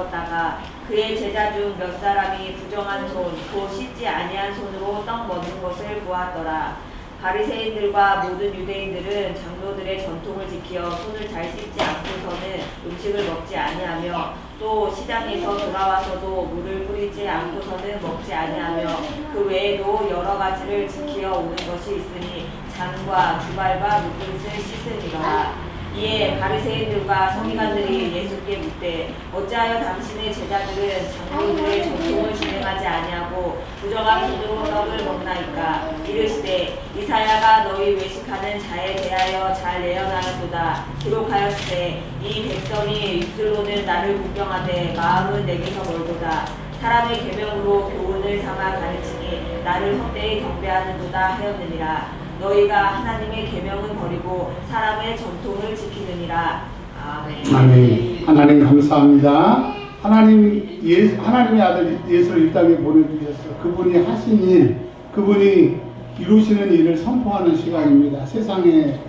먹었다가 그의 제자 중 몇 사람이 부정한 손, 곧 씻지 아니한 손으로 떡 먹는 것을 보았더라. 바리새인들과 모든 유대인들은 장로들의 전통을 지키어 손을 잘 씻지 않고서는 음식을 먹지 아니하며 또 시장에서 돌아와서도 물을 뿌리지 않고서는 먹지 아니하며 그 외에도 여러 가지를 지키어 오는 것이 있으니 잔과 주발과 물그릇을 씻으니라. 이에 바리새인들과 서기관들이 예수께 묻되 어찌하여 당신의 제자들은 장로들의 전통을 준행하지 아니하고 부정한 손으로 떡을 먹나이까. 이르시되 이사야가 너희 외식하는 자에 대하여 잘 예언하였도다. 기록하였으되 이 백성이 입술로는 나를 공경하되 마음은 내게서 멀도다. 사람의 계명으로 교훈을 삼아 가르치니 나를 헛되이 경배하는도다 하였느니라. 너희가 하나님의 계명은 버리고 사람의 전통을 지키느니라. 아멘. 아멘. 하나님 감사합니다. 하나님의 아들 예수를 이 땅에 보내주셔서 그분이 하신 일, 그분이 이루시는 일을 선포하는 시간입니다. 세상에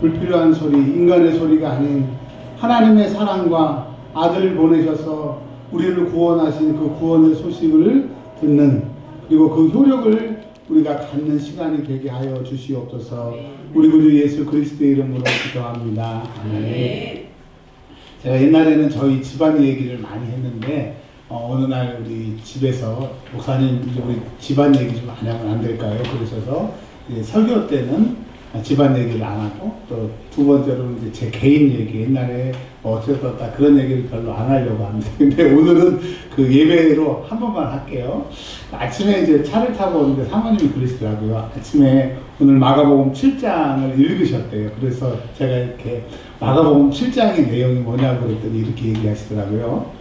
불필요한 소리, 인간의 소리가 아닌 하나님의 사랑과 아들을 보내셔서 우리를 구원하신 그 구원의 소식을 듣는, 그리고 그 효력을 우리가 갖는 시간이 되게 하여 주시옵소서. 우리 구주 예수 그리스도의 이름으로 기도합니다. 아멘. 제가 옛날에는 저희 집안 얘기를 많이 했는데 어느 날 우리 집에서 목사님 이제 우리 집안 얘기 좀 안 하면 안 될까요? 그러셔서 설교 때는 집안 얘기를 안 하고 또 두 번째로는 이제 제 개인 얘기, 옛날에 어쩌다 그런 얘기를 별로 안 하려고 합니다. 근데 오늘은 그 예배로 한 번만 할게요. 아침에 이제 차를 타고 오는데 사모님이 그러시더라고요. 아침에 오늘 마가복음 7장을 읽으셨대요. 그래서 제가 이렇게 마가복음 7장의 내용이 뭐냐고 그랬더니 이렇게 얘기하시더라고요.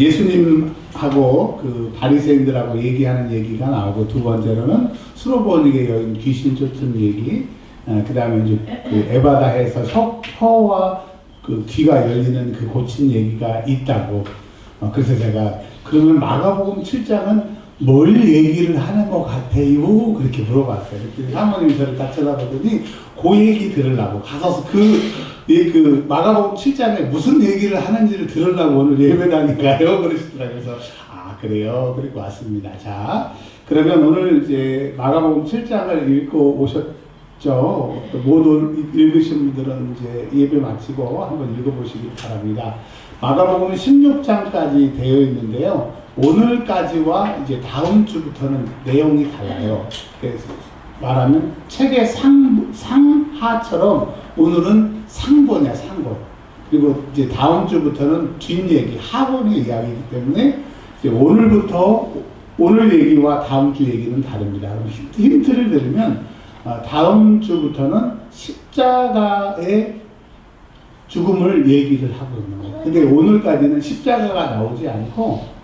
예수님하고 그 바리새인들하고 얘기하는 얘기가 나오고, 두 번째로는 수로보니게 여인 귀신 쫓은 얘기, 그 다음에 이제 그 에바다에서 혀와 그 귀가 열리는 그 고친 얘기가 있다고. 그래서 제가 그러면 마가복음 7장은 뭘 얘기를 하는 것 같아요? 그렇게 물어봤어요. 그랬더니 사모님이 저를 딱 쳐다보더니 그 얘기 들으려고 가서 그 마가복음 7장에 무슨 얘기를 하는지를 들으려고 오늘 예배당인가요? 그러시더라고요. 그래서 아 그래요? 그리고 왔습니다. 자, 그러면 오늘 이제 마가복음 7장을 읽고 오셨죠? 못 읽으신 분들은 이제 예배 마치고 한번 읽어보시기 바랍니다. 마가복음은 16장까지 되어 있는데요. 오늘까지와 이제 다음 주부터는 내용이 달라요. 그래서 말하면 책의 상하처럼 오늘은 상본이야, 상본. 그리고 이제 다음 주부터는 뒷얘기, 하본의 이야기이기 때문에 이제 오늘부터 오늘 얘기와 다음 주 얘기는 다릅니다. 힌트를 드리면 다음 주부터는 십자가의 죽음을 얘기를 하고 있는 거예요. 근데 오늘까지는 십자가가 나오지 않고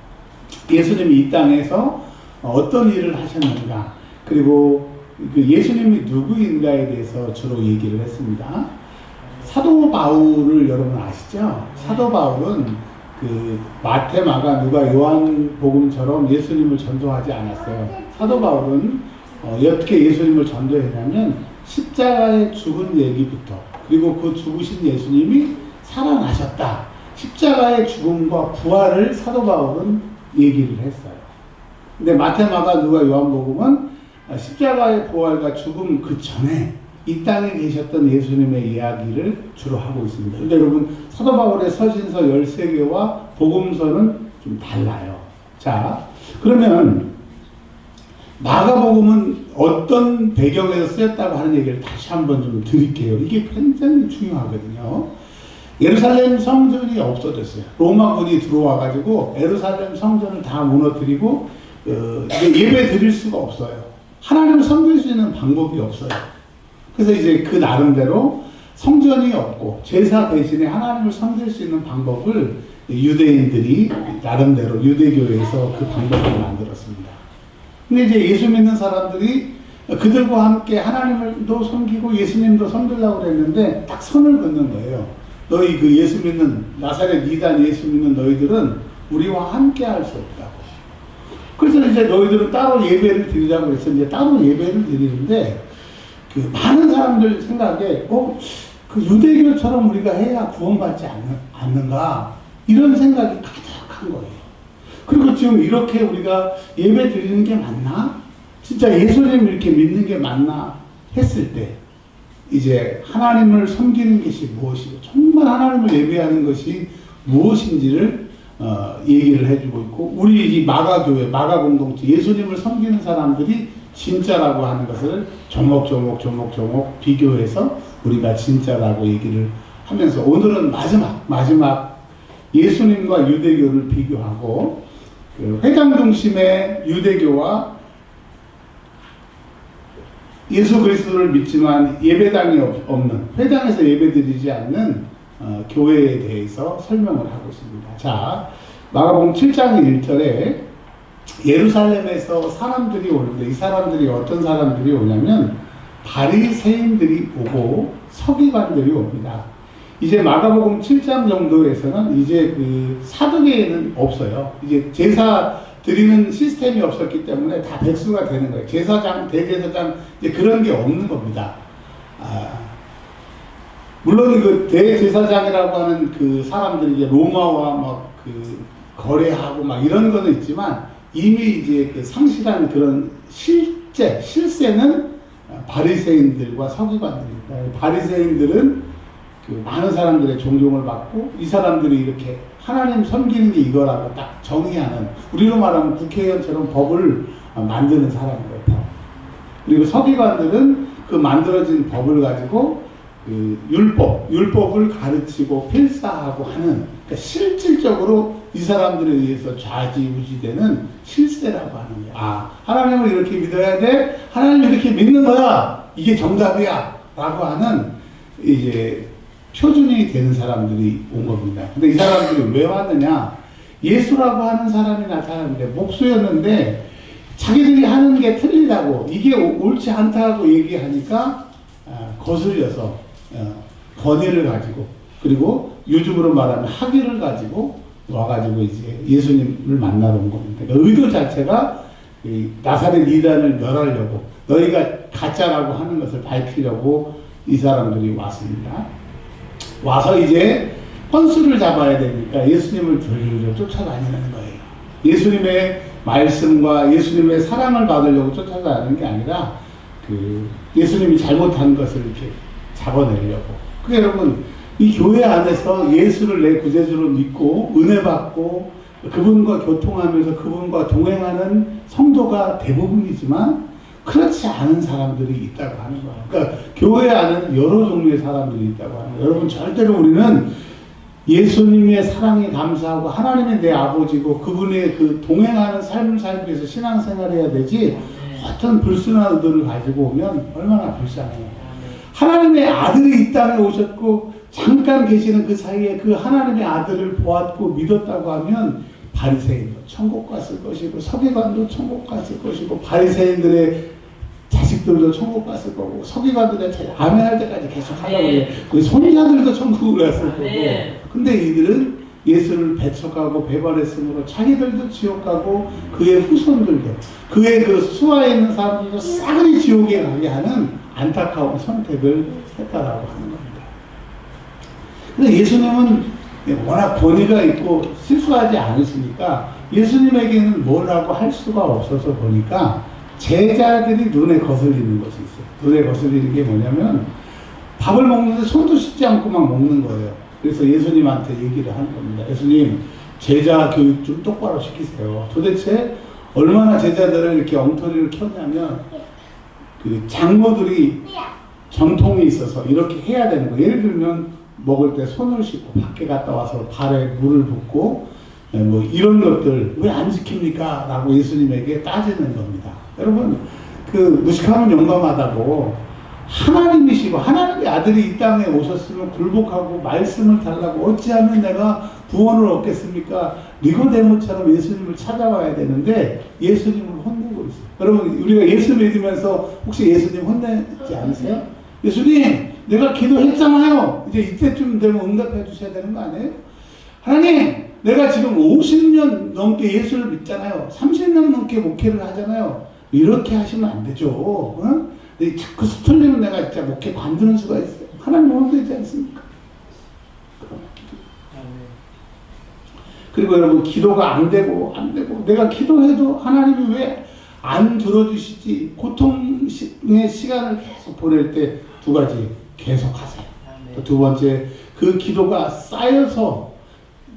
예수님이 이 땅에서 어떤 일을 하셨는가, 그리고 그 예수님이 누구인가에 대해서 주로 얘기를 했습니다. 사도 바울을 여러분 아시죠? 사도 바울은 그 마태, 마가, 누가, 요한 복음처럼 예수님을 전도하지 않았어요. 사도 바울은 어떻게 예수님을 전도했냐면 십자가에 죽은 얘기부터, 그리고 그 죽으신 예수님이 살아나셨다, 십자가의 죽음과 부활을 사도 바울은 얘기를 했어요. 근데 마태, 마가, 누가, 요한 복음은 십자가의 부활과 죽음 그 전에 이 땅에 계셨던 예수님의 이야기를 주로 하고 있습니다. 근데 여러분, 사도 바울의 서신서 13개와 복음서는 좀 달라요. 자, 그러면 마가복음은 어떤 배경에서 쓰였다고 하는 얘기를 다시 한번 좀 드릴게요. 이게 굉장히 중요하거든요. 예루살렘 성전이 없어졌어요. 로마군이 들어와가지고 예루살렘 성전을 다 무너뜨리고 예배 드릴 수가 없어요. 하나님을 섬길 수 있는 방법이 없어요. 그래서 이제 그 나름대로 성전이 없고 제사 대신에 하나님을 섬길 수 있는 방법을 유대인들이 나름대로 유대교에서 그 방법을 만들었습니다. 근데 이제 예수 믿는 사람들이 그들과 함께 하나님을도 섬기고 예수님도 섬기려고 그랬는데 딱 선을 긋는 거예요. 너희 그 예수 믿는 나사렛 이단 예수 믿는 너희들은 우리와 함께 할 수 없다고. 그래서 이제 너희들은 따로 예배를 드리라고 해서 이제 따로 예배를 드리는데, 그 많은 사람들 생각에 그 유대교처럼 우리가 해야 구원받지 않는가, 이런 생각이 가득한 거예요. 그리고 지금 이렇게 우리가 예배 드리는 게 맞나? 진짜 예수님 이렇게 믿는 게 맞나? 했을 때 이제 하나님을 섬기는 것이 무엇이고 정말 하나님을 예배하는 것이 무엇인지를 얘기를 해주고 있고, 우리 이 마가교회, 마가공동체, 예수님을 섬기는 사람들이 진짜라고 하는 것을 조목조목 비교해서 우리가 진짜라고 얘기를 하면서, 오늘은 마지막 예수님과 유대교를 비교하고, 그 회당 중심의 유대교와 예수 그리스도를 믿지만 예배당이 없는, 회당에서 예배드리지 않는 교회에 대해서 설명을 하고 있습니다. 자, 마가복음 7장 1절에 예루살렘에서 사람들이 오는데, 이 사람들이 어떤 사람들이 오냐면 바리새인들이 오고 서기관들이 옵니다. 이제 마가복음 7장 정도에서는 이제 그 사두개는 없어요. 이제 제사 드리는 시스템이 없었기 때문에 다 백수가 되는 거예요. 제사장, 대제사장, 이제 그런 게 없는 겁니다. 물론 그 대제사장이라고 하는 그 사람들이 이제 로마와 막 그 거래하고 막 이런 거는 있지만, 이미 이제 그 상실한 그런 실세는 바리새인들과 서기관들입니다. 바리새인들은 그 많은 사람들의 존경을 받고, 이 사람들이 이렇게 하나님 섬기는 게 이거라고 딱 정의하는, 우리로 말하면 국회의원처럼 법을 만드는 사람이에요. 그리고 서기관들은 그 만들어진 법을 가지고 그 율법을 가르치고 필사하고 하는, 그러니까 실질적으로 이 사람들에 의해서 좌지우지되는 실세라고 하는 거야. 하나님을 이렇게 믿어야 돼. 하나님을 이렇게 믿는 거야. 이게 정답이야. 라고 하는 이제 표준이 되는 사람들이 온 겁니다. 근데 이 사람들이 왜 왔느냐? 예수라고 하는 사람이 나타났는데, 목수였는데 자기들이 하는 게 틀리다고, 이게 옳지 않다고 얘기하니까 거슬려서 권위를 가지고, 그리고 요즘으로 말하면 학위를 가지고 와가지고 이제 예수님을 만나러 온 겁니다. 그러니까 의도 자체가 나사렛 이단을 멸하려고, 너희가 가짜라고 하는 것을 밝히려고 이 사람들이 왔습니다. 와서 이제 헌수를 잡아야 되니까 예수님을 들으려 쫓아다니는 거예요. 예수님의 말씀과 예수님의 사랑을 받으려고 쫓아다니는 게 아니라, 그 예수님이 잘못한 것을 이렇게 잡아내려고. 그러니까 여러분, 이 교회 안에서 예수를 내 구세주로 믿고 은혜 받고 그분과 교통하면서 그분과 동행하는 성도가 대부분이지만, 그렇지 않은 사람들이 있다고 하는 거예요. 그러니까 교회 안에는 여러 종류의 사람들이 있다고 하는 거예요. 여러분, 절대로 우리는 예수님의 사랑에 감사하고 하나님의 내 아버지고 그분의 그 동행하는 삶을 살기 위해서 신앙생활해야 되지, 어떤 불순한 의도를 가지고 오면 얼마나 불쌍해요. 하나님의 아들이 이 땅에 오셨고 잠깐 계시는 그 사이에 그 하나님의 아들을 보았고 믿었다고 하면, 바리새인도 천국 갔을 것이고 서기관도 천국 갔을 것이고 바리새인들의 자식들도 천국 갔을 거고 서기관들의 아멘할 때까지 계속 하라고 해요. 그 손자들도 천국을 갔을 거고. 근데 이들은 예수를 배척하고 배반했으므로 자기들도 지옥 가고 그의 후손들도, 그의 그 수하에 있는 사람들도 싸그리 지옥에 가게 하는 안타까운 선택을 했다라고 하는 겁니다. 근데 예수님은 워낙 권위가 있고 실수하지 않으시니까 예수님에게는 뭐라고 할 수가 없어서 보니까 제자들이 눈에 거슬리는 것이 있어요. 눈에 거슬리는 게 뭐냐면, 밥을 먹는데 손도 씻지 않고 막 먹는 거예요. 그래서 예수님한테 얘기를 하는 겁니다. 예수님, 제자 교육 좀 똑바로 시키세요. 도대체 얼마나 제자들을 이렇게 엉터리를 켰냐면, 그 장로들이 전통이 있어서 이렇게 해야 되는 거예요. 예를 들면 먹을 때 손을 씻고 밖에 갔다 와서 발에 물을 붓고 뭐 이런 것들 왜 안 지킵니까? 라고 예수님에게 따지는 겁니다. 여러분, 그 무식하면 용감하다고, 하나님이시고 하나님의 아들이 이 땅에 오셨으면 굴복하고 말씀을 달라고 어찌하면 내가 구원을 얻겠습니까? 니고데모처럼 예수님을 찾아와야 되는데 예수님을 혼내고 있어요. 여러분, 우리가 예수 믿으면서 혹시 예수님 혼내지 않으세요? 예수님, 내가 기도했잖아요. 이제 이때쯤 되면 응답해 주셔야 되는 거 아니에요? 하나님, 내가 지금 50년 넘게 예수를 믿잖아요. 30년 넘게 목회를 하잖아요. 이렇게 하시면 안 되죠. 어? 자꾸 스틀리면 내가 진짜 목회 관두는 수가 있어요. 하나님 혼내지 않습니까? 그리고 여러분 기도가 안 되고 내가 기도해도 하나님이 왜 안 들어주시지? 고통의 시간을 계속 보낼 때 두 가지 계속하세요. 두 번째, 그 기도가 쌓여서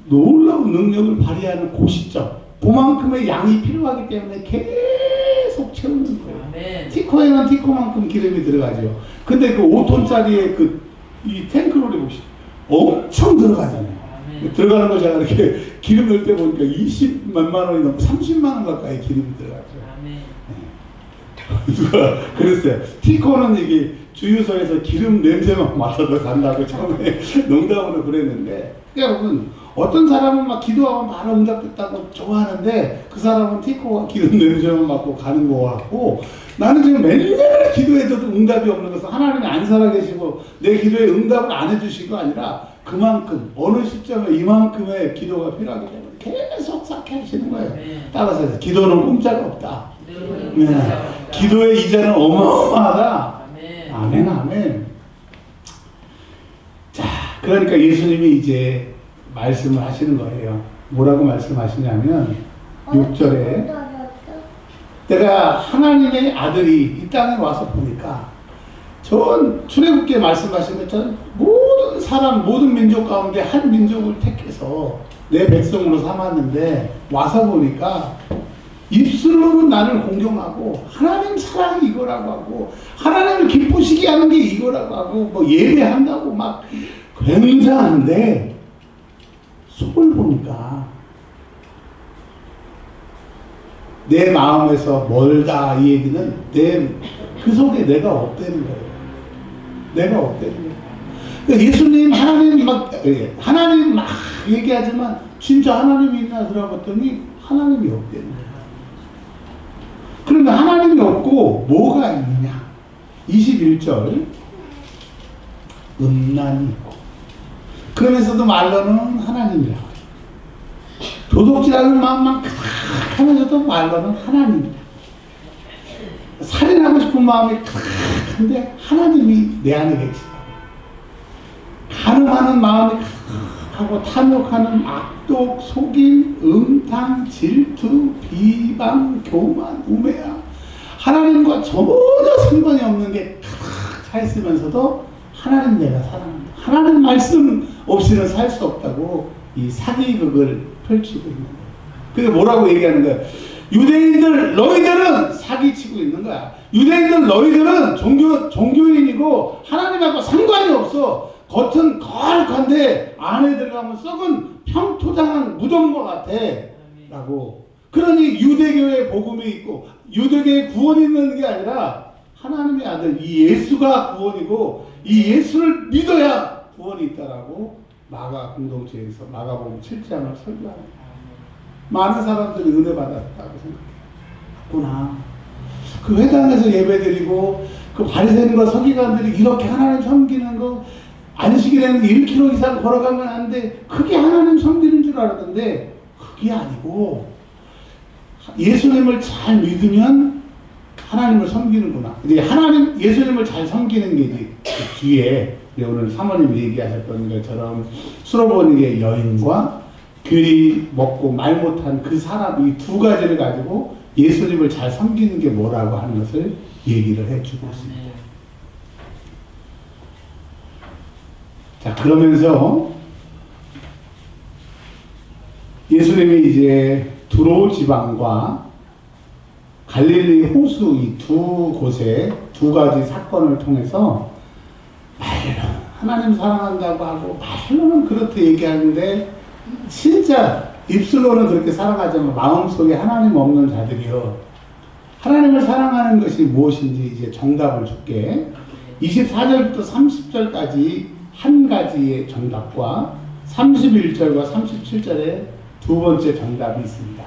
놀라운 능력을 발휘하는 그 시점, 그만큼의 양이 필요하기 때문에 계속 채우는 거예요. 티코에는 티코만큼 기름이 들어가죠. 근데 그 5톤짜리의 이 탱크로리 보시죠. 엄청 들어가잖아요. 들어가는 거 제가 이렇게 기름 넣을 때 보니까 20만 원이 넘고 30만 원 가까이 기름이 들어가죠. 누가 그랬어요. 티코는 이게 주유소에서 기름 냄새만 맡아도 간다고 처음에 농담으로 그랬는데, 여러분 어떤 사람은 막 기도하면 바로 응답됐다고 좋아하는데 그 사람은 티코가 기름 냄새만 맡고 가는 거 같고, 나는 지금 맨날 기도해도 응답이 없는 것은 하나님이 안 살아계시고 내 기도에 응답을 안 해주신 거 아니라 그만큼 어느 시점에 이만큼의 기도가 필요하기 때문에 계속 쌓게 하시는 거예요. 따라서 기도는 공짜가 없다. 네. 기도의 이자는 어마어마하다. 아멘, 아멘. 자, 그러니까 예수님이 이제 말씀을 하시는 거예요. 뭐라고 말씀하시냐면 6절에 내가 하나님의 아들이 이 땅에 와서 보니까 전 출애굽기에 말씀하신 것처럼 모든 사람, 모든 민족 가운데 한 민족을 택해서 내 백성으로 삼았는데 와서 보니까 입술로는 나를 공경하고 하나님 사랑이 이거라고 하고 하나님을 기쁘시게 하는 게 이거라고 하고 뭐 예배한다고 막 굉장한데 속을 보니까 내 마음에서 멀다, 이 얘기는 그 속에 내가 없다는 거예요. 내가 없다는 거예요. 그러니까 예수님 하나님 막 얘기하지만 진짜 하나님이 있나 들어봤더니 하나님이 없다는 거예요. 그러면 하나님이 없고 뭐가 있느냐? 21절 음란이 있고 그러면서도 말로는 하나님이라고 해요. 도둑질하는 마음만 하면서도 말로는 하나님이다. 살인하고 싶은 마음이 한데 하나님이 내 안에 계시다. 가늠하는 마음이 하고 탐욕하는 악독, 속임, 음탕, 질투, 비방, 교만, 우매야 하나님과 전혀 상관이 없는 게 차 있으면서도 하나님 내가 사랑한다. 하나님 말씀 없이는 살 수 없다고 이 사기극을 펼치고 있는 거예요. 그게 뭐라고 얘기하는 거예요? 유대인들 너희들은 사기치고 있는 거야. 유대인들 너희들은 종교인이고 하나님하고 상관이 없어. 겉은 거룩한데 안에 들어가면 썩은 평토장한 무덤과 같아 라고. 그러니 유대교의 복음이 있고 유대교의 구원이 있는 게 아니라 하나님의 아들 이 예수가 구원이고 이 예수를 믿어야 구원이 있다라고 마가 공동체에서 마가복음 7장을 설교합니다. 많은 사람들이 은혜 받았다고 생각했구나. 그 회당에서 예배드리고 그 바리새인과 서기관들이 이렇게 하나님 섬기는 거 안식일에는 1km 이상 걸어가면 안 돼. 그게 하나님 섬기는 줄 알았는데 그게 아니고 예수님을 잘 믿으면 하나님을 섬기는구나. 이제 예수님을 잘 섬기는 게 이제 그 뒤에 오늘 사모님이 얘기하셨던 것처럼 수로보니의 여인과 귀리 먹고 말 못한 그 사람 이 두 가지를 가지고 예수님을 잘 섬기는 게 뭐라고 하는 것을 얘기를 해주고 있습니다. 자, 그러면서 예수님이 이제 두로 지방과 갈릴리 호수 이 두 곳에 두 가지 사건을 통해서 말로 하나님 사랑한다고 하고 말로는 그렇게 얘기하는데 진짜 입술로는 그렇게 살아가지만 마음속에 하나님 없는 자들이요. 하나님을 사랑하는 것이 무엇인지 이제 정답을 줄게. 24절부터 30절까지 한 가지의 정답과 31절과 37절에 두 번째 정답이 있습니다.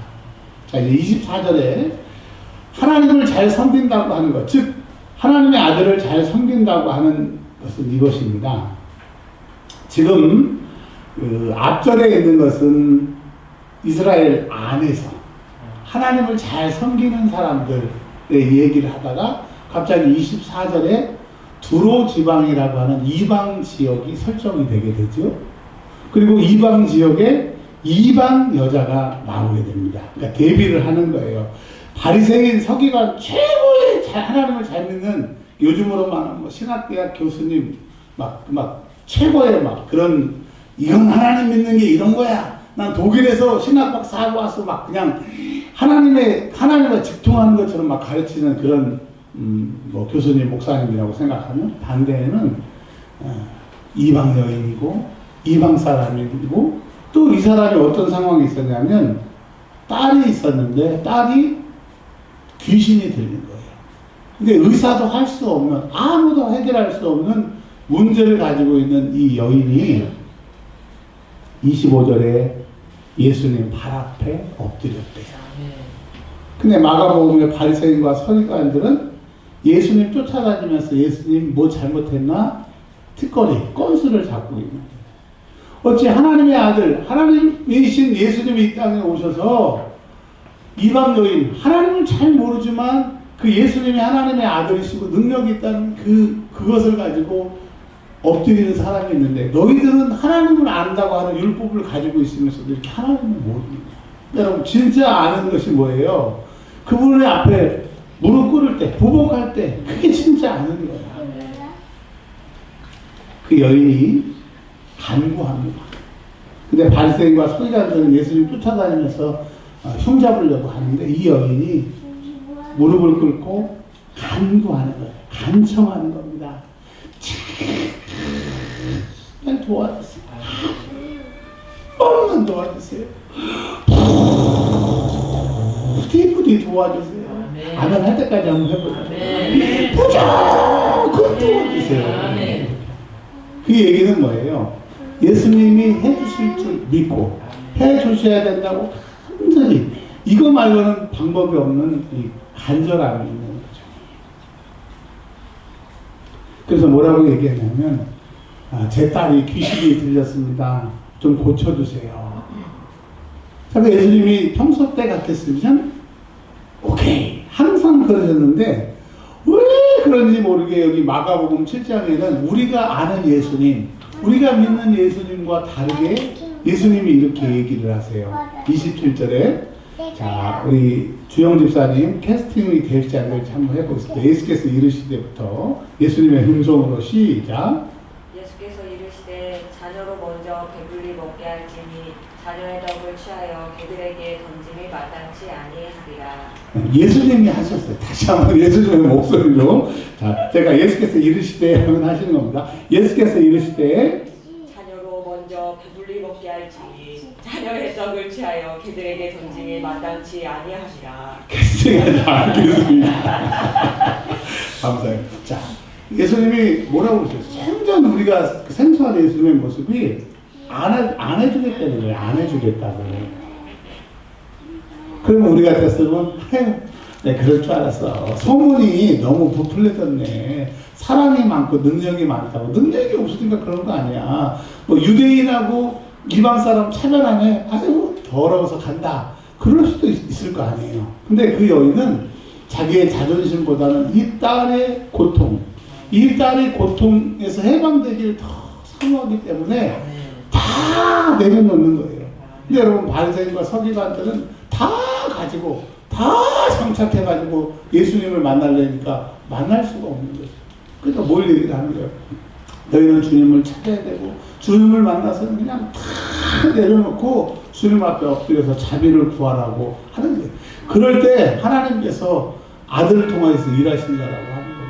자, 이제 24절에 하나님을 잘 섬긴다고 하는 것, 즉 하나님의 아들을 잘 섬긴다고 하는 것은 이것입니다. 지금 앞절에 있는 것은 이스라엘 안에서 하나님을 잘 섬기는 사람들의 얘기를 하다가 갑자기 24절에 두로 지방이라고 하는 이방 지역이 설정이 되게 되죠. 그리고 이방 지역에 이방 여자가 나오게 됩니다. 그러니까 대비를 하는 거예요. 바리새인 서기관 최고의 하나님을 잘 믿는 요즘으로 말하면 뭐 신학대학 교수님 막 최고의 막 그런 이런 하나님 믿는 게 이런 거야. 난 독일에서 신학박사 하고 와서 막 그냥 하나님과 직통하는 것처럼 막 가르치는 그런 뭐 교수님 목사님이라고 생각하면 반대에는 이방 여인이고 이방 사람이고 또 이 사람이 어떤 상황이 있었냐면 딸이 있었는데 딸이 귀신이 들린 거예요. 근데 의사도 할 수 없는 아무도 해결할 수 없는 문제를 가지고 있는 이 여인이 25절에 예수님 발 앞에 엎드렸대요. 근데 마가복음의 바리새인과 서기관들은 예수님 쫓아다니면서 예수님 뭐 잘못했나 특거리 건수를 잡고 있는 거예요. 어찌 하나님의 아들 하나님이신 예수님이 이 땅에 오셔서 이방 여인 하나님을 잘 모르지만 그 예수님이 하나님의 아들이시고 능력이 있다는 그것을 가지고 엎드리는 사람이 있는데 너희들은 하나님을 안다고 하는 율법을 가지고 있으면서도 이렇게 하나님을 모르는 거예요. 여러분 진짜 아는 것이 뭐예요? 그분의 앞에 무릎 꿇을 때 부복할 때 그게 진짜 아는 거예요. 그 여인이 간구합니다. 근데 바리새인과 서기관들은 예수님 쫓아다니면서 흉잡으려고 하는데 이 여인이 무릎을 꿇고 간구하는 거예요. 간청하는 겁니다. 잘 도와주세요. 조금만 도와주세요. 부디 도와주세요. 아멘 할 때까지 한번 해보세요. 무조건 도와주세요. 그 얘기는 뭐예요? 예수님이 해주실 줄 믿고 해주셔야 된다고 완전히 이거 말고는 방법이 없는 이 간절함이 있는 거죠. 그래서 뭐라고 얘기하냐면 제 딸이 귀신이 들렸습니다. 좀 고쳐주세요. 그래서 예수님이 평소 때 같았으면 오케이 항상 그러셨는데 왜 그런지 모르게 여기 마가복음 7장에는 우리가 아는 예수님 우리가 믿는 예수님과 다르게 예수님이 이렇게 얘기를 하세요. 27절에 자 우리 주영 집사님 캐스팅이 될지 안 될지 한번 해보겠습니다. 예수께서 이르시되부터 예수님의 음성으로 시작. 예수께서 이르시되 자녀로 먼저 배불리 먹게 할지니 자녀의 떡을 취하여 개들에게 던짐이 마땅치 아니하리라. 예수님이 하셨어요. 다시 한번 예수님의 목소리로 자 제가 예수께서 이르시되 하면 하시는 겁니다. 예수께서 이르시되 자녀로 먼저 배불리 먹게 할지니 자녀의 떡을 취하여 개들에게 던짐이 마땅치 아니하리라. 캐스팅하지 않겠습니다. 감사해요. 자 예수님이 뭐라고 그러셨어요? 완전 우리가 생소한 예수님의 모습이 안 해주겠다는 거예요. 안 해주겠다는 거예요. 그러면 우리 같았으면 네, 그럴 줄 알았어. 소문이 너무 부풀려졌네. 사랑이 많고 능력이 많다고. 능력이 없으니까 그런 거 아니야. 뭐 유대인하고 이방 사람 차별하네. 아이고 더러워서 간다. 그럴 수도 있을 거 아니에요. 근데 그 여인은 자기의 자존심보다는 이 딸의 고통, 이 딸의 고통에서 해방되기를 더 사모하기 때문에 다 내려놓는 거예요. 근데 여러분 바리새인과 서기관들은 다 가지고 다 성착해가지고 예수님을 만나려니까 만날 수가 없는 거죠. 그러니까 뭘 얘기를 하는 거예요? 너희는 주님을 찾아야 되고 주님을 만나서는 그냥 다 내려놓고 주님 앞에 엎드려서 자비를 구하라고 하는 거예요. 그럴 때 하나님께서 아들을 통해서 일하신다라고 하는 겁니다.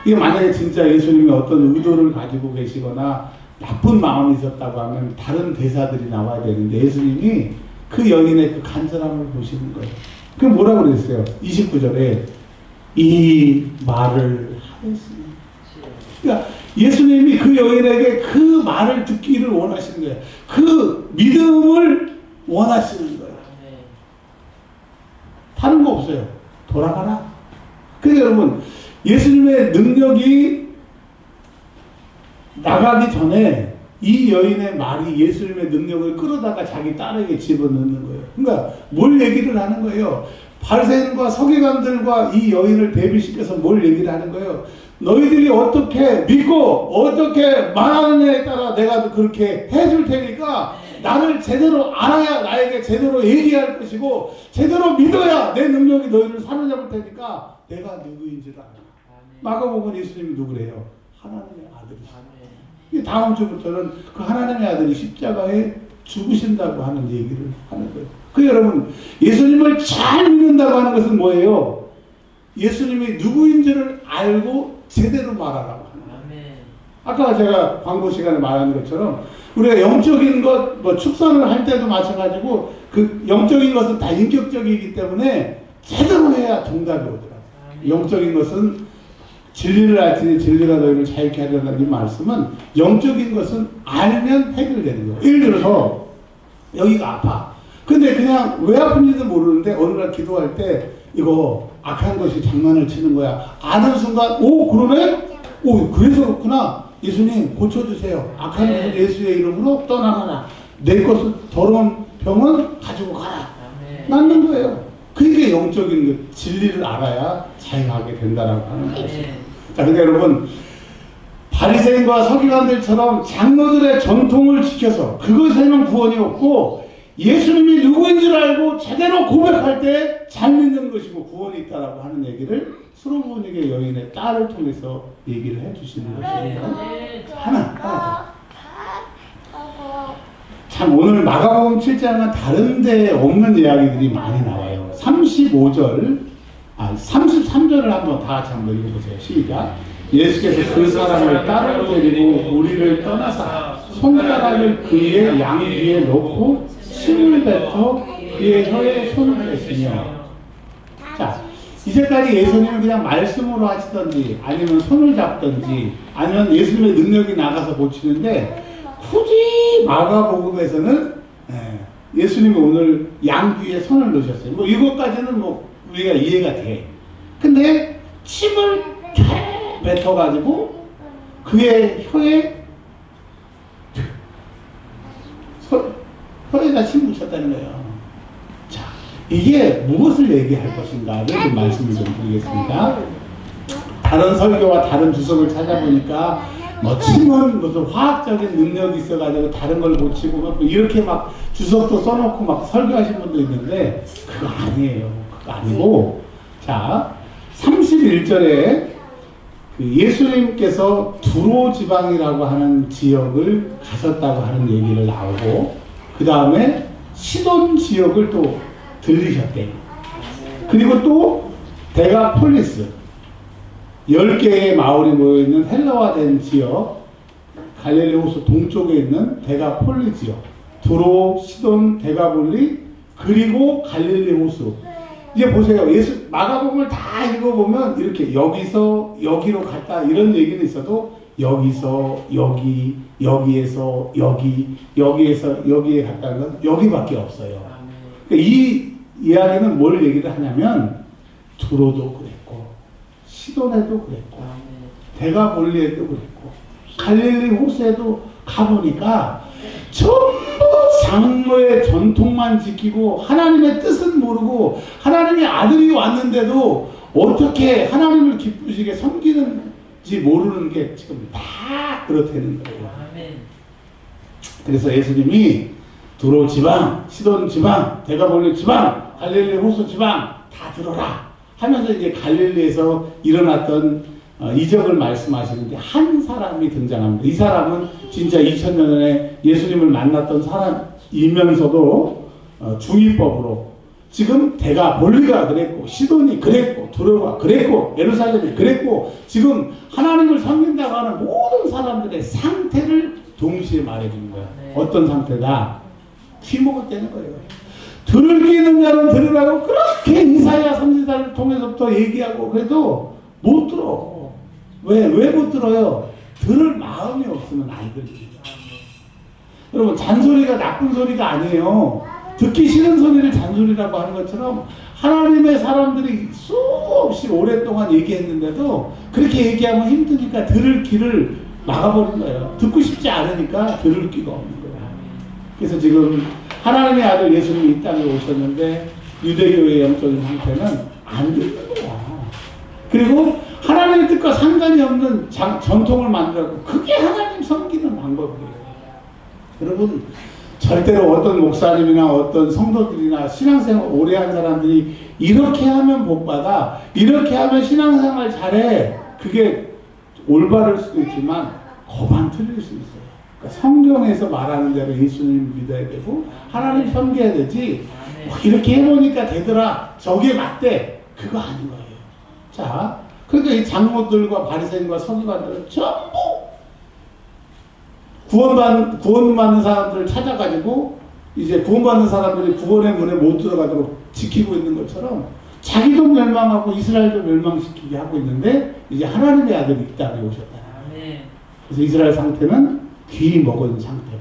이게 만약에 진짜 예수님이 어떤 의도를 가지고 계시거나 나쁜 마음이 있었다고 하면 다른 대사들이 나와야 되는데 예수님이 그 여인의 그 간절함을 보시는 거예요. 그럼 뭐라고 그랬어요? 29절에 이 말을 하였으니. 그러니까 예수님이 그 여인에게 그 말을 듣기를 원하시는 거예요. 그 믿음을 원하시는 거예요. 다른 거 없어요. 돌아가라. 그래서 여러분 예수님의 능력이 나가기 전에 이 여인의 말이 예수님의 능력을 끌어다가 자기 딸에게 집어넣는 거예요. 그러니까 뭘 얘기를 하는 거예요? 바리새인과 서기관들과 이 여인을 대비시켜서 뭘 얘기를 하는 거예요? 너희들이 어떻게 믿고 어떻게 말하느냐에 따라 내가 그렇게 해줄 테니까 나를 제대로 알아야 나에게 제대로 얘기할 것이고 제대로 믿어야 내 능력이 너희를 사로잡을 테니까 내가 누구인지를 알아. 마가복음 예수님이 누구래요? 하나님의 아들이시죠. 다음 주부터는 그 하나님의 아들이 십자가에 죽으신다고 하는 얘기를 하는 거예요. 그 여러분, 예수님을 잘 믿는다고 하는 것은 뭐예요? 예수님이 누구인지를 알고 제대로 말하라고 하는 거예요. 아까 제가 광고 시간에 말한 것처럼 우리가 영적인 것, 뭐 축사를 할 때도 마찬가지고 그 영적인 것은 다 인격적이기 때문에 제대로 해야 정답이 오더라고요. 영적인 것은 진리를 알지니 진리가 너희를 자유케 하리라는 이 말씀은 영적인 것은 알면 해결되는 거예요. 예를 들어서 여기가 아파. 근데 그냥 왜 아픈지도 모르는데 어느 날 기도할 때 이거 악한 것이 장난을 치는 거야. 아는 순간 오 그러네? 오 그래서 그렇구나. 예수님 고쳐주세요. 악한 것은 예수의 이름으로 떠나가라. 내 것을 더러운 병은 가지고 가라. 낫는 거예요. 그게 영적인 것, 진리를 알아야 자유하게 된다라고 하는 거죠. 자, 근데 여러분, 바리새인과 서기관들처럼 장로들의 전통을 지켜서 그것에는 구원이 없고 예수님이 누구인지를 알고 제대로 고백할 때 잘 믿는 것이고 구원이 있다라고 하는 얘기를 수로보니게 여인의 딸을 통해서 얘기를 해주시는 것입니다. 하나. 참 오늘 마가복음 7장은 다른 데 없는 이야기들이 많이 나와요. 33절을 한번 다 같이 한번 읽어보세요. 시작. 예수께서 그 사람을 따로 데리고 우리를 떠나사 손가락을 그의 양 위에 놓고 침을 뱉어 그의 혀에 손을 댔으며. 자, 이제까지 예수님은 그냥 말씀으로 하시던지 아니면 손을 잡던지 아니면 예수님의 능력이 나가서 고치는데 굳이 마가복음에서는 예수님이 오늘 양 귀에 손을 넣으셨어요. 뭐 이것까지는 뭐 우리가 이해가 돼. 근데 침을 뱉어가지고 그의 혀에다 침 묻혔다는 거예요. 자, 이게 무엇을 얘기할 것인가를 좀 말씀을 좀 드리겠습니다. 다른 설교와 다른 주석을 찾아보니까 뭐 침은 무슨 화학적인 능력이 있어가지고 다른 걸 고치고 막 이렇게 막 주석도 써놓고 막 설교하신 분도 있는데 그거 아니에요. 그거 아니고 자 31절에 그 예수님께서 두로 지방이라고 하는 지역을 가셨다고 하는 얘기를 나오고 그 다음에 시돈 지역을 또 들리셨대요. 그리고 또 데가폴리스 10개의 마을이 모여있는 헬라화된 지역 갈릴리 호수 동쪽에 있는 데가폴리 지역 두로, 시돈, 데가폴리 그리고 갈릴리 호수. 이제 보세요. 마가복음을 다 읽어보면 이렇게 여기서 여기로 갔다 이런 얘기는 있어도 여기서 여기, 여기에서 여기, 여기에서 여기에 갔다는 건 여기밖에 없어요. 그러니까 이 이야기는 뭘 얘기를 하냐면 두로도 그랬고 시돈에도 그랬고 데가볼리에도 그랬고 갈릴리 호수에도 가보니까 전부 장로의 전통만 지키고 하나님의 뜻은 모르고 하나님의 아들이 왔는데도 어떻게 하나님을 기쁘시게 섬기는지 모르는 게 지금 다 그렇다는 거예요. 그래서 예수님이 두로 지방, 시돈 지방, 데가볼리 지방, 갈릴리 호수 지방 다 들어라 하면서 이제 갈릴리에서 일어났던 이적을 말씀하시는데 한 사람이 등장합니다. 이 사람은 진짜 2000년 전에 예수님을 만났던 사람이면서도 중위법으로 지금 데가볼리가 그랬고 시돈이 그랬고 두로가 그랬고 예루살렘이 그랬고 지금 하나님을 섬긴다고 하는 모든 사람들의 상태를 동시에 말해주는 거예요. 어떤 상태다? 피 먹을 때는 거예요. 들을 귀 있는 자는 들으라고 그렇게 이사야 선지자를 통해서부터 얘기하고 그래도 못 들어. 왜 못 들어요? 들을 마음이 없으면 안 들립니다. 여러분 잔소리가 나쁜 소리가 아니에요. 듣기 싫은 소리를 잔소리라고 하는 것처럼 하나님의 사람들이 수없이 오랫동안 얘기했는데도 그렇게 얘기하면 힘드니까 들을 귀를 막아버린 거예요. 듣고 싶지 않으니까 들을 귀가 없는 거예요. 그래서 지금 하나님의 아들 예수님이 이 땅에 오셨는데 유대교의 영적인 상태는 안 듣는 거야. 그리고 하나님의 뜻과 상관이 없는 전통을 만들고 그게 하나님 섬기는 방법이에요. 여러분 절대로 어떤 목사님이나 어떤 성도들이나 신앙생활 오래 한 사람들이 이렇게 하면 복받아, 이렇게 하면 신앙생활 잘해, 그게 올바를 수도 있지만 거반 틀릴 수 있어요. 그러니까 성경에서 말하는 대로 예수님 믿어야 되고 하나님 섬겨야 되지, 이렇게 해보니까 되더라, 저게 맞대, 그거 아닌 거예요. 자, 그러니까 이 장로들과 바리새인과 서기관들은 전부 구원받는 사람들을 찾아가지고 이제 구원받는 사람들이 구원의 문에 못 들어가도록 지키고 있는 것처럼 자기도 멸망하고 이스라엘도 멸망시키게 하고 있는데, 이제 하나님의 아들이 이 땅에 오셨다. 그래서 이스라엘 상태는 귀 먹은 상태고,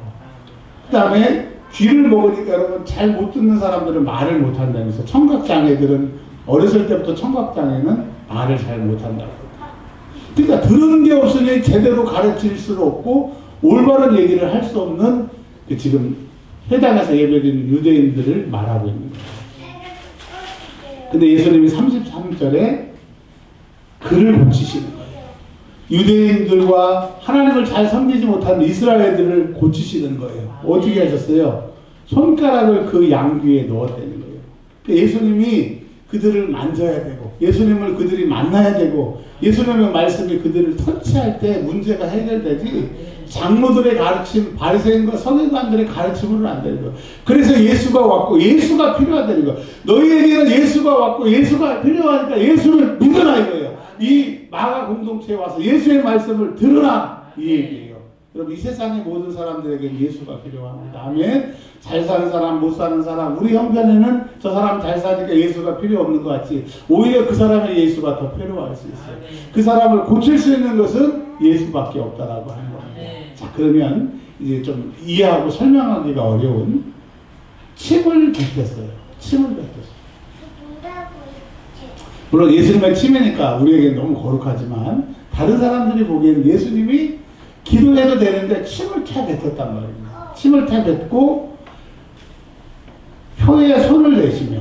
그 다음에 귀를 먹으니까 여러분 잘 못 듣는 사람들은 말을 못 한다면서, 청각장애들은 어렸을 때부터 청각장애는 말을 잘 못한다고. 그러니까 들은 게 없으니 제대로 가르칠 수 없고 올바른 얘기를 할 수 없는 그 지금 회당에서 예배드리는 유대인들을 말하고 있는 거예요. 근데 예수님이 33절에 그를 고치시는 거예요. 유대인들과 하나님을 잘 섬기지 못하는 이스라엘들을 고치시는 거예요. 어떻게 하셨어요? 손가락을 그 양 귀에 넣었다는 거예요. 그러니까 예수님이 그들을 만져야 되고, 예수님을 그들이 만나야 되고, 예수님의 말씀이 그들을 터치할 때 문제가 해결되지, 장로들의 가르침, 바리새인과 서기관들의 가르침으로는 안 되는 거예요. 그래서 예수가 왔고 예수가 필요하다는 거예요. 너희에게는 예수가 왔고 예수가 필요하니까 예수를 믿어라 이거예요. 이 마가 공동체에 와서 예수의 말씀을 들으라 이 얘기예요. 여러분, 이 세상의 모든 사람들에게 예수가 필요합니다. 아멘. 잘 사는 사람, 못 사는 사람, 우리 형편에는 저 사람 잘 사니까 예수가 필요 없는 것 같지, 오히려 그 사람의 예수가 더 필요할 수 있어요. 그 사람을 고칠 수 있는 것은 예수밖에 없다라고 하는 겁니다. 자, 그러면 이제 좀 이해하고 설명하기가 어려운 침을 뱉었어요. 침을 뱉었어요. 물론 예수님의 침이니까 우리에게 너무 거룩하지만, 다른 사람들이 보기에는 예수님이 기도해도 되는데 침을 타 뱉었단 말입니다. 침을 타 뱉고 혀에 손을 대시며,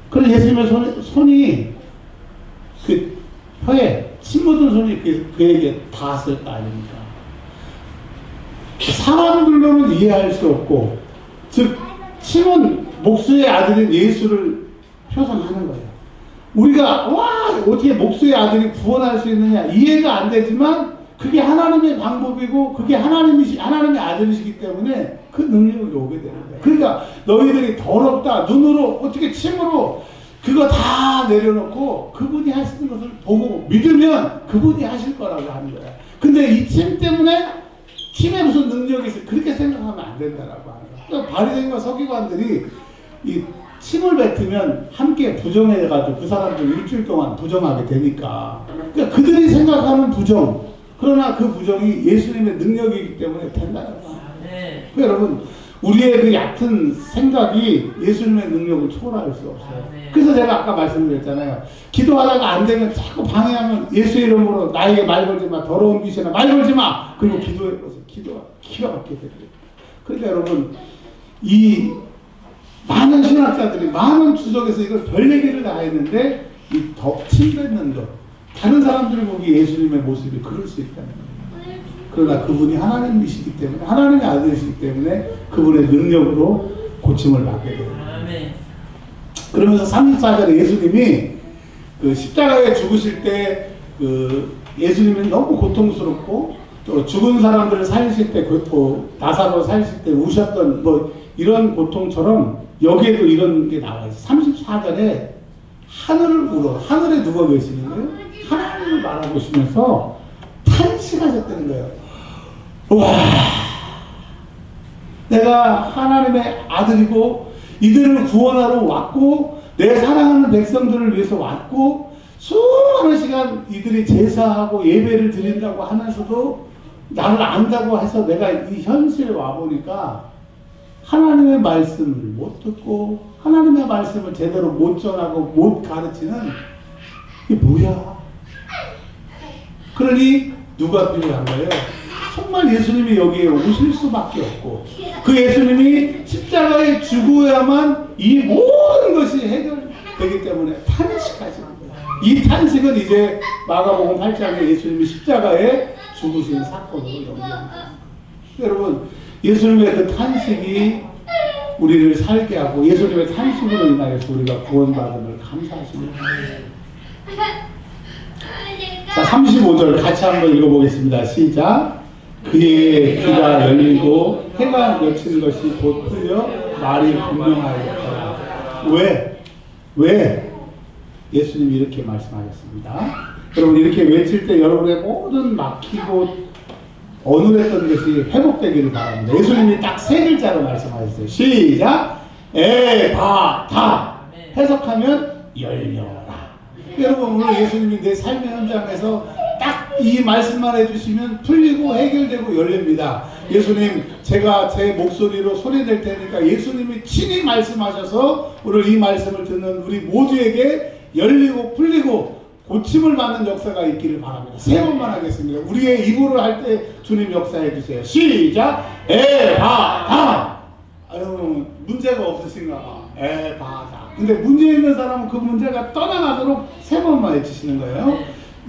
그래서 예수님의 손이 그 혀에 침 묻은 손이 그에게 닿았을 거 아닙니까? 사람들로는 이해할 수 없고, 즉 침은 목수의 아들인 예수를 표상하는 거예요. 우리가 와 어떻게 목수의 아들이 구원할 수 있느냐 이해가 안 되지만, 그게 하나님의 방법이고 그게 하나님의 아들이시기 때문에 그 능력이 오게 되는 거예요. 그러니까 너희들이 더럽다, 눈으로 어떻게 침으로 그거 다 내려놓고 그분이 하시는 것을 보고 믿으면 그분이 하실 거라고 하는 거야. 근데 이 침 때문에 침에 무슨 능력이 있어, 그렇게 생각하면 안 된다라고 하는 거야. 그러니까 바리새인과 서기관들이 이 침을 뱉으면 함께 부정해가지고 그 사람들 일주일 동안 부정하게 되니까, 그러니까 그들이 생각하는 부정, 그러나 그 부정이 예수님의 능력이기 때문에 된다는 거예요. 그러니까 여러분, 우리의 그 얕은 생각이 예수님의 능력을 초월할 수 없어요. 그래서 제가 아까 말씀드렸잖아요. 기도하다가 안 되면 자꾸 방해하면 예수 이름으로 나에게 말 걸지 마, 더러운 귀신아 말 걸지 마, 그리고 기도해서 기도가 기가 막히게 돼요. 그러니까 여러분, 이 많은 신학자들이 많은 주석에서 이걸 별 얘기를 다 했는데, 이 침 뱉는 것, 다른 사람들이 보기 예수님의 모습이 그럴 수 있다는 거예요. 그러나 그분이 하나님이시기 때문에, 하나님의 아들이시기 때문에 그분의 능력으로 고침을 받게 돼요. 그러면서 34절에 예수님이 그 십자가에 죽으실 때 그 예수님이 너무 고통스럽고, 또 죽은 사람들을 살리실 때, 나사로 살리실 때 우셨던 뭐 이런 고통처럼 여기에도 이런 게 나와 있어요. 34절에 하늘을 울어, 하늘에 누가 계시는 거예요? 하나님을 바라보시면서 탄식하셨다는 거예요. 와, 내가 하나님의 아들이고 이들을 구원하러 왔고 내 사랑하는 백성들을 위해서 왔고, 수많은 시간 이들이 제사하고 예배를 드린다고 하면서도 나를 안다고 해서 내가 이 현실에 와보니까 하나님의 말씀을 못 듣고 하나님의 말씀을 제대로 못 전하고 못 가르치는, 이게 뭐야? 그러니 누가 필요한 거예요? 정말 예수님이 여기에 오실 수밖에 없고, 그 예수님이 십자가에 죽어야만 이 모든 것이 해결되기 때문에 탄식하시는 거예요. 이 탄식은 이제 마가복음 8장에 예수님이 십자가에 죽으신 사건으로 연결합니다. 여러분, 예수님의 그 탄식이 우리를 살게 하고 예수님의 탄식으로 인하여서 우리가 구원받음을 감사하십니다. 자, 35절 같이 한번 읽어보겠습니다. 시작. 그의 귀가 열리고 해가 맺힌 것이 곧 풀려 말이 분명하였더라. 왜? 예수님이 이렇게 말씀하셨습니다. 여러분 이렇게 외칠 때 여러분의 모든 막히고 어눌했던 것이 회복되기를 바랍니다. 예수님이 딱 세 글자로 말씀하셨어요. 시작. 에바타. 해석하면 열려라. 여러분 오늘 예수님이 내 삶의 현장에서 딱 이 말씀만 해주시면 풀리고 해결되고 열립니다. 예수님 제가 제 목소리로 소리낼 테니까 예수님이 친히 말씀하셔서 오늘 이 말씀을 듣는 우리 모두에게 열리고 풀리고 고침을 받는 역사가 있기를 바랍니다. 세 번만 하겠습니다. 우리의 입으로 할 때 주님 역사해 주세요. 시작. 에바다. 아유 문제가 없으신가 봐. 에바다. 근데 문제 있는 사람은 그 문제가 떠나가도록 세 번만 해주시는 거예요.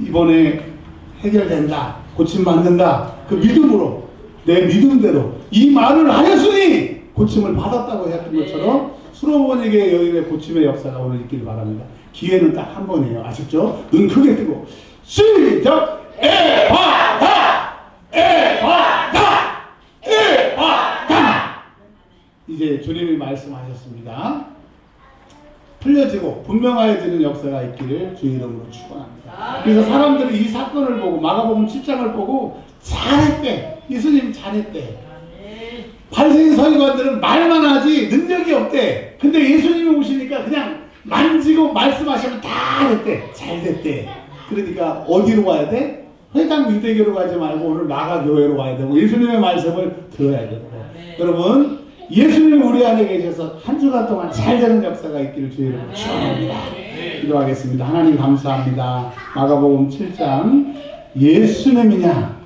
이번에 해결된다. 고침받는다. 그 믿음으로 내 믿음대로 이 말을 하였으니 고침을 받았다고 했던 것처럼 수로원에게 여인의 고침의 역사가 오늘 있기를 바랍니다. 기회는 딱 한 번이에요. 아셨죠? 눈 크게 뜨고 시작! 에바다! 에바다! 에바다! 이제 주님이 말씀하셨습니다. 풀려지고 분명해지는 역사가 있기를 주 이름으로 축원합니다. 그래서 사람들이 이 사건을 보고 마가복음 7장을 보고 잘했대. 예수님 잘했대. 바리새인 서기관들은 말만 하지 능력이 없대. 근데 예수님이 오시니까 그냥 만지고 말씀하시면 다 됐대. 잘 됐대. 그러니까 어디로 가야 돼? 회당 유대교로 가지 말고 오늘 마가교회로 가야 되고 예수님의 말씀을 들어야 되고. 여러분 예수님이 우리 안에 계셔서 한 주간 동안 잘 되는 역사가 있기를 주의 이름으로 축원합니다. 기도하겠습니다. 하나님 감사합니다. 마가복음 7장 예수님이냐